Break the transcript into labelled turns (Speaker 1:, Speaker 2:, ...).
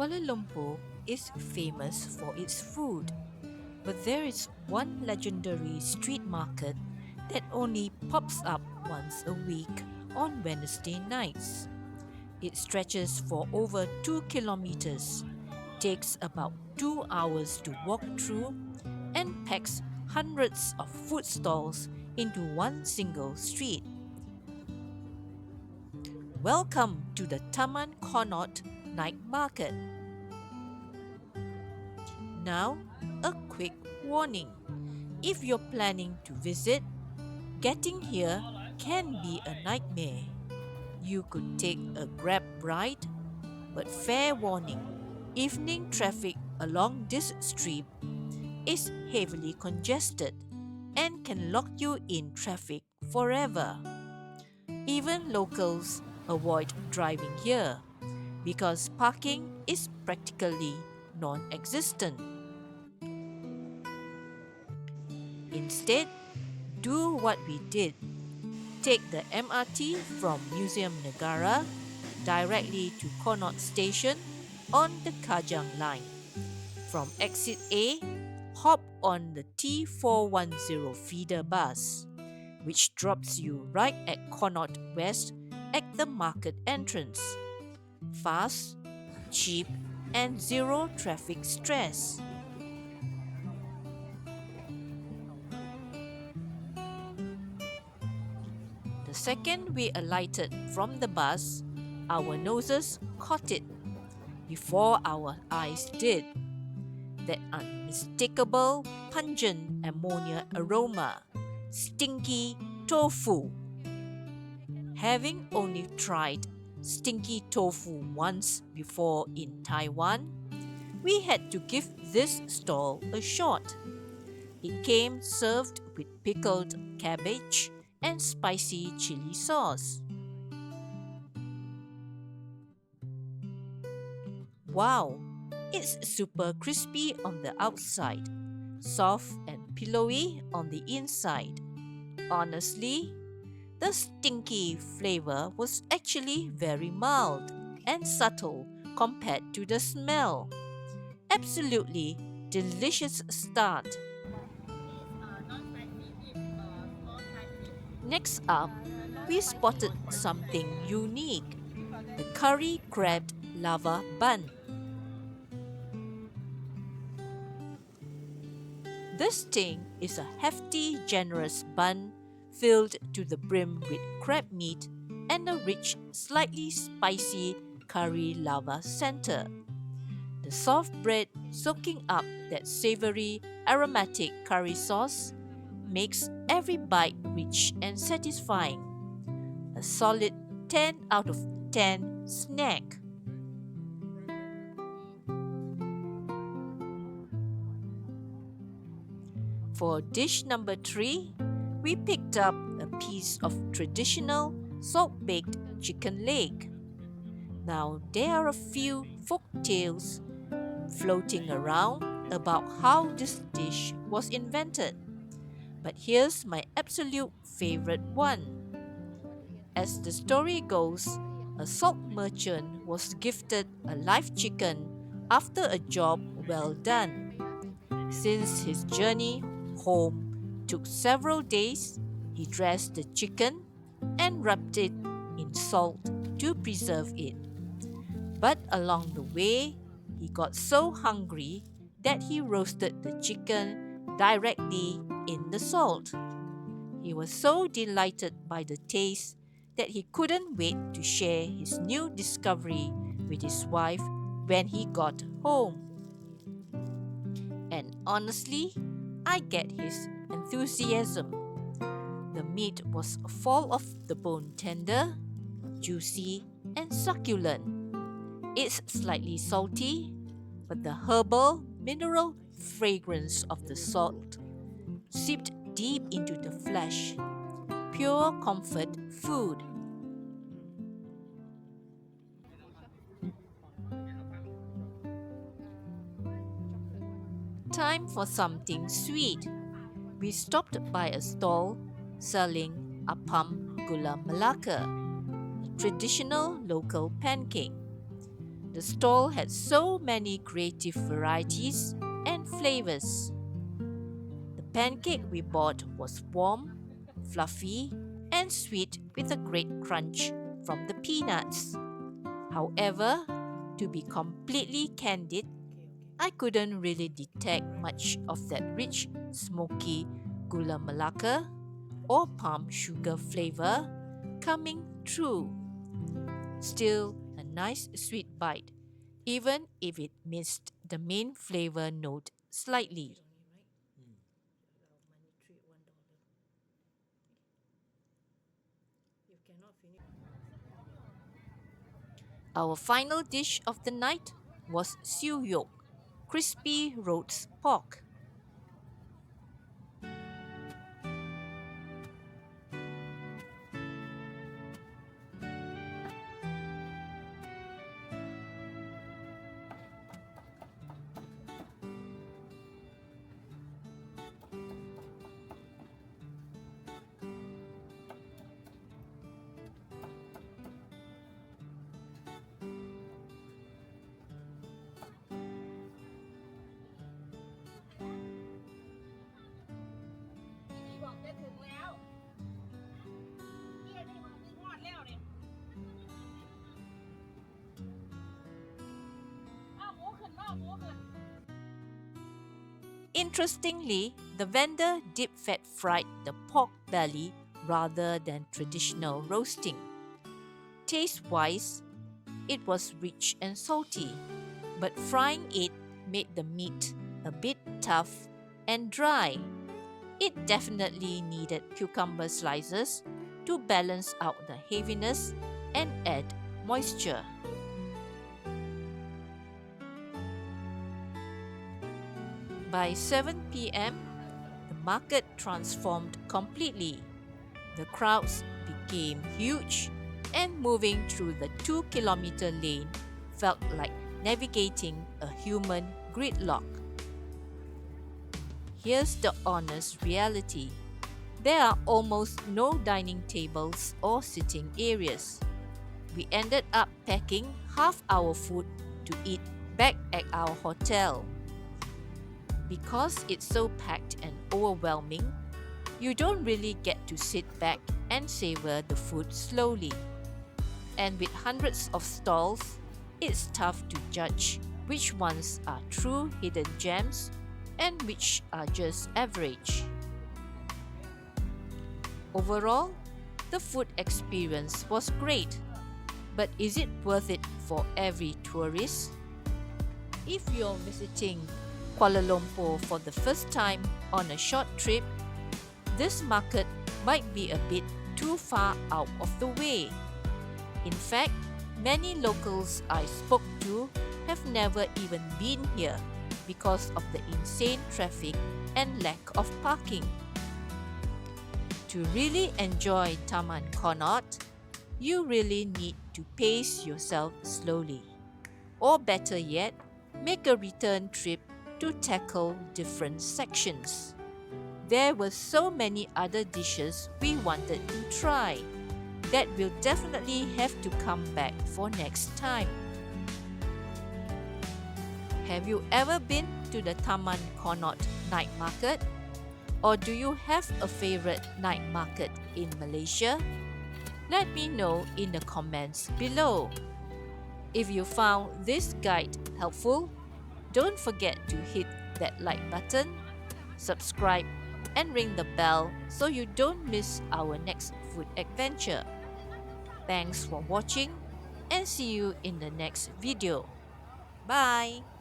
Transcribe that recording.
Speaker 1: Kuala Lumpur is famous for its food, but there is one legendary street market that only pops up once a week on Wednesday nights. It stretches for over 2 kilometers, takes about 2 hours to walk through, and packs hundreds of food stalls into one single street. Welcome to the Taman Connaught Night Market. Now, a quick warning. If you're planning to visit, getting here can be a nightmare. You could take a Grab ride, but fair warning, evening traffic along this street is heavily congested and can lock you in traffic forever. Even locals avoid driving here because parking is practically non existent. Instead, do what we did. Take the MRT from Museum Negara directly to Connaught Station on the Kajang line. From exit A, hop on the T410 feeder bus, which drops you right at Connaught West at the market entrance. Fast, cheap, and zero traffic stress. The second we alighted from the bus, our noses caught it before our eyes did. That unmistakable, pungent ammonia aroma, Stinky Tofu. Having only tried Stinky Tofu once before in Taiwan, we had to give this stall a shot. It came served with pickled cabbage and spicy chili sauce. Wow, it's super crispy on the outside, soft and pillowy on the inside. Honestly, the stinky flavor was actually very mild and subtle compared to the smell. Absolutely delicious start. Next up, we spotted something unique, the Curry Crab Lava Bun. This thing is a hefty, generous bun filled to the brim with crab meat and a rich, slightly spicy curry lava center. The soft bread soaking up that savory, aromatic curry sauce makes every bite rich and satisfying. A solid 10 out of 10 snack. For dish number 3, we picked up a piece of traditional salt-baked chicken leg. Now, there are a few folk tales floating around about how this dish was invented. But here's my absolute favorite one. As the story goes, a salt merchant was gifted a live chicken after a job well done. Since his journey home took several days, he dressed the chicken and rubbed it in salt to preserve it. But along the way, he got so hungry that he roasted the chicken directly in the salt. He was so delighted by the taste that he couldn't wait to share his new discovery with his wife when he got home. And honestly, I get his enthusiasm. The meat was fall off the bone tender, juicy, and succulent. It's slightly salty, but the herbal, mineral fragrance of the salt seeped deep into the flesh. Pure comfort food. Time for something sweet. We stopped by a stall selling Apam Gula Melaka, a traditional local pancake. The stall had so many creative varieties and flavors. The pancake we bought was warm, fluffy, and sweet with a great crunch from the peanuts. However, to be completely candid, I couldn't really detect much of that rich, smoky Gula Melaka or palm sugar flavor coming through. Still, a nice sweet bite, even if it missed the main flavor note slightly. Our final dish of the night was Siew Yoke, crispy roast pork. Interestingly, the vendor deep fat fried the pork belly rather than traditional roasting. Taste wise, it was rich and salty, but frying it made the meat a bit tough and dry. It definitely needed cucumber slices to balance out the heaviness and add moisture. By 7 p.m., the market transformed completely. The crowds became huge, and moving through the 2-kilometer lane felt like navigating a human gridlock. Here's the honest reality: there are almost no dining tables or sitting areas. We ended up packing half our food to eat back at our hotel. Because it's so packed and overwhelming, you don't really get to sit back and savor the food slowly. And with hundreds of stalls, it's tough to judge which ones are true hidden gems and which are just average. Overall, the food experience was great, but is it worth it for every tourist? If you're visiting Kuala Lumpur for the first time on a short trip, this market might be a bit too far out of the way. In fact, many locals I spoke to have never even been here because of the insane traffic and lack of parking. To really enjoy Taman Connaught, you really need to pace yourself slowly. Or better yet, make a return trip to tackle different sections. There were so many other dishes we wanted to try that we'll definitely have to come back for next time. Have you ever been to the Taman Connaught Night Market? Or do you have a favorite night market in Malaysia? Let me know in the comments below. If you found this guide helpful, don't forget to hit that like button, subscribe, and ring the bell so you don't miss our next food adventure. Thanks for watching and see you in the next video. Bye!